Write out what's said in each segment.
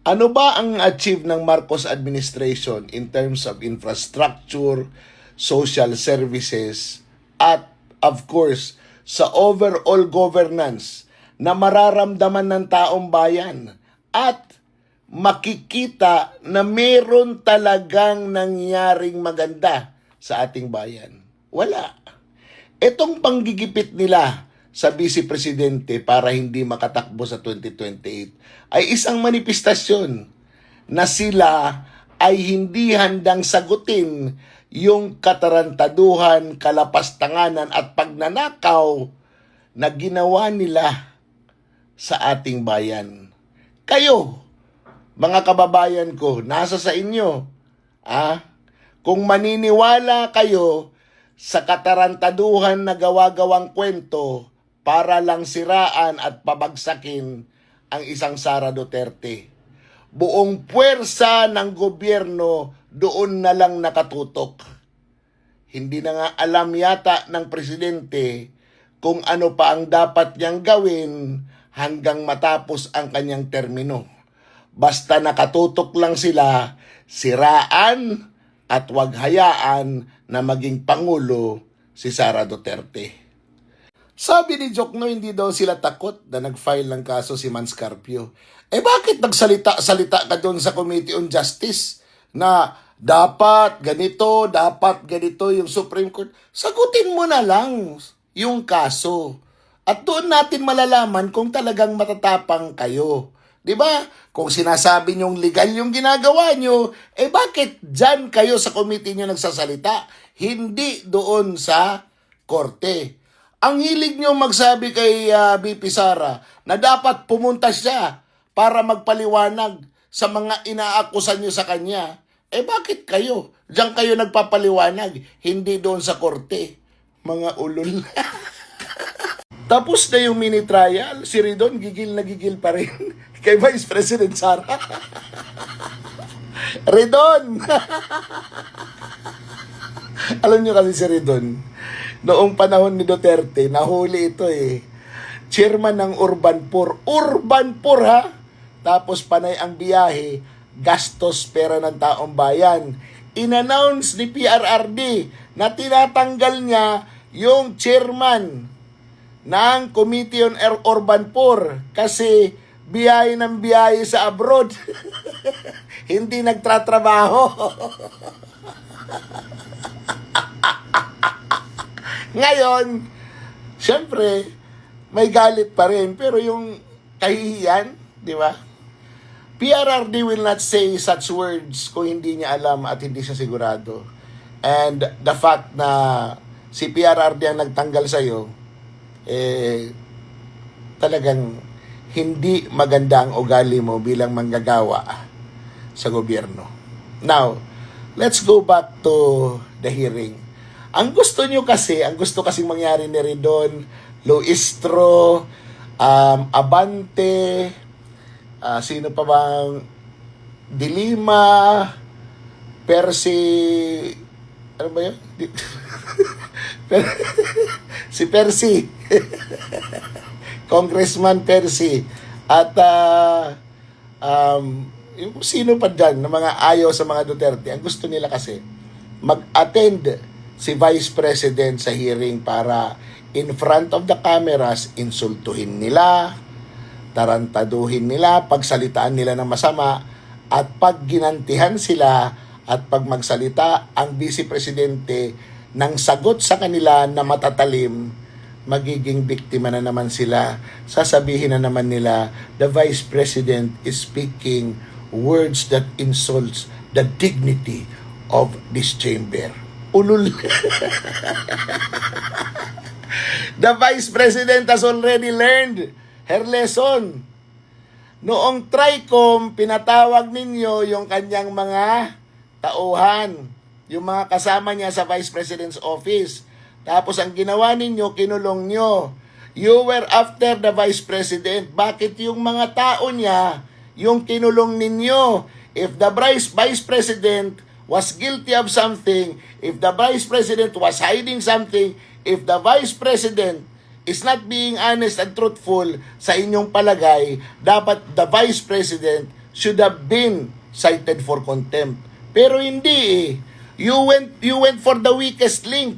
Ano ba ang achieve ng Marcos administration in terms of infrastructure, social services, at of course, sa overall governance na mararamdaman ng taong bayan at makikita na meron talagang nangyaring maganda sa ating bayan? Wala. Itong panggigipit nila sa Vice Presidente para hindi makatakbo sa 2028 ay isang manifestasyon na sila ay hindi handang sagutin yung katarantaduhan, kalapastanganan at pagnanakaw na ginawa nila sa ating bayan. Kayo, mga kababayan ko, nasa sa inyo. Kung maniniwala kayo sa katarantaduhan na gawa-gawang kwento para lang siraan at pabagsakin ang isang Sara Duterte, buong puwersa ng gobyerno doon na lang nakatutok. Hindi na nga alam yata ng presidente kung ano pa ang dapat niyang gawin hanggang matapos ang kanyang termino. Basta nakatutok lang sila, siraan at wag hayaan na maging Pangulo si Sara Duterte. Sabi ni Jokno, hindi daw sila takot na nag-file ng kaso si Manscarpio. Bakit nagsalita-salita ka doon sa Committee on Justice na dapat ganito yung Supreme Court? Sagutin mo na lang yung kaso. At doon natin malalaman kung talagang matatapang kayo. 'Di ba? Kung sinasabi nyong legal yung ginagawa nyo, bakit dyan kayo sa committee nyo nagsasalita? Hindi doon sa korte. Ang hilig nyo magsabi kay VP Sara na dapat pumunta siya para magpaliwanag sa mga inaakusan nyo sa kanya. Bakit kayo? Diyan kayo nagpapaliwanag, hindi doon sa korte. Mga ulol. Tapos na yung mini trial, si Ridon gigil na gigil pa rin kay Vice President Sara. Ridon! Alam nyo kasi si Ridon, noong panahon ni Duterte, nahuli ito Chairman ng Urban Poor. Urban Poor ha? Tapos panay ang biyahe, gastos pera ng taong bayan. In-announce ni PRRD na tinatanggal niya yung chairman ng Committee on Urban Poor kasi biyahe ng biyahe sa abroad. Hindi nagtratrabaho. Ngayon, syempre, may galit pa rin. Pero yung kahihiyan, di ba? PRRD will not say such words kung hindi niya alam at hindi siya sigurado. And the fact na si PRRD ang nagtanggal sa'yo, talagang hindi maganda ang ugali mo bilang manggagawa sa gobyerno. Now, let's go back to the hearing. Ang gusto kasing mangyari ni Ridon, Luistro, Abante, sino pa bang Dilima, Percy, ano ba yun? Si Percy. Congressman Percy. At yung sino pa dyan na mga ayaw sa mga Duterte, ang gusto nila kasi mag-attend si Vice President sa hearing para in front of the cameras, insultuhin nila, tarantaduhin nila, pagsalitaan nila ng masama, at pag ginantihan sila at pag magsalita ang Vice Presidente ng sagot sa kanila na matatalim, magiging biktima na naman sila. Sasabihin na naman nila, the Vice President is speaking words that insults the dignity of this chamber. Ulul. The Vice President has already learned her lesson. Noong TRICOM, pinatawag ninyo yung kanyang mga tauhan, yung mga kasama niya sa Vice President's office. Tapos ang ginawa ninyo, kinulong nyo. You were after the Vice President. Bakit yung mga tao niya, yung kinulong ninyo? If the Vice President was guilty of something, if the Vice President was hiding something, if the Vice President is not being honest and truthful sa inyong palagay, dapat the Vice President should have been cited for contempt. Pero hindi eh. You went for the weakest link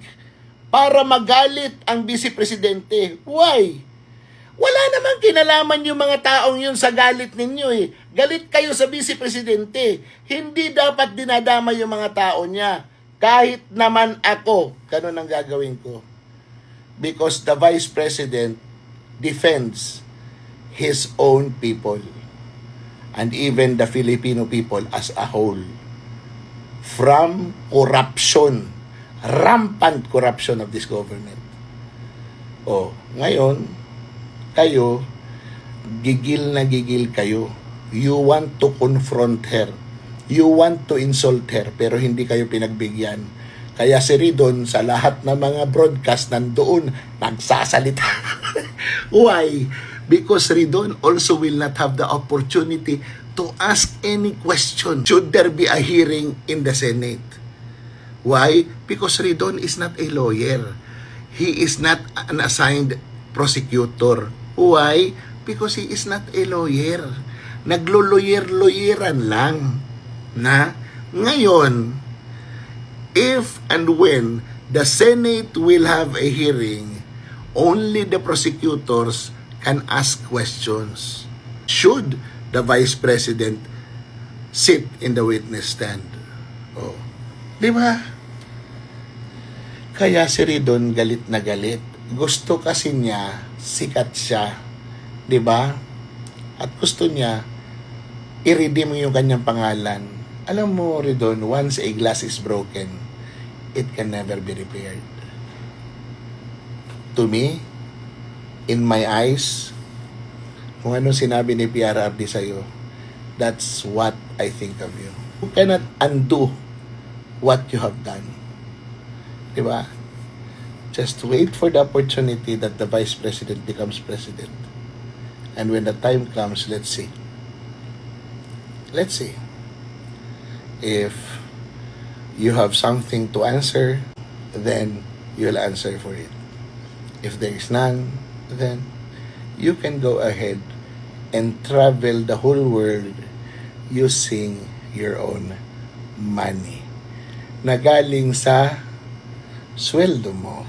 para magalit ang Vice Presidente. Why? Wala namang kinalaman yung mga taong yun sa galit ninyo eh. Galit kayo sa Vice Presidente. Hindi dapat dinadama yung mga tao niya. Kahit naman ako, ganun ang gagawin ko. Because the Vice President defends his own people and even the Filipino people as a whole from corruption, rampant corruption of this government. Oh, ngayon, kayo, gigil na gigil kayo. You want to confront her. You want to insult her, pero hindi kayo pinagbigyan. Kaya si Ridon, sa lahat ng mga broadcast nandoon, nagsasalita. Why? Because Ridon also will not have the opportunity to ask any question should there be a hearing in the Senate. Why? Because Ridon is not a lawyer. He is not an assigned prosecutor. Why? Because he is not a lawyer. Naglo-lawyer-lawyeran lang. Na ngayon, if and when the Senate will have a hearing, only the prosecutors can ask questions. Should the Vice President sit in the witness stand? Oh. Di ba? Kaya si Ridon galit na galit. Gusto kasi niya, sikat siya. Di ba? At gusto niya, i-redeem yung kanyang pangalan. Alam mo, Ridon, once a glass is broken, it can never be repaired. To me, in my eyes, kung anong sinabi ni PRRD sa'yo, that's what I think of you. You cannot undo what you have done. Diba? Just wait for the opportunity that the Vice President becomes President. And when the time comes, let's see. Let's see. If you have something to answer, then you'll answer for it. If there is none, then you can go ahead and travel the whole world using your own money na galing sa sweldo mo.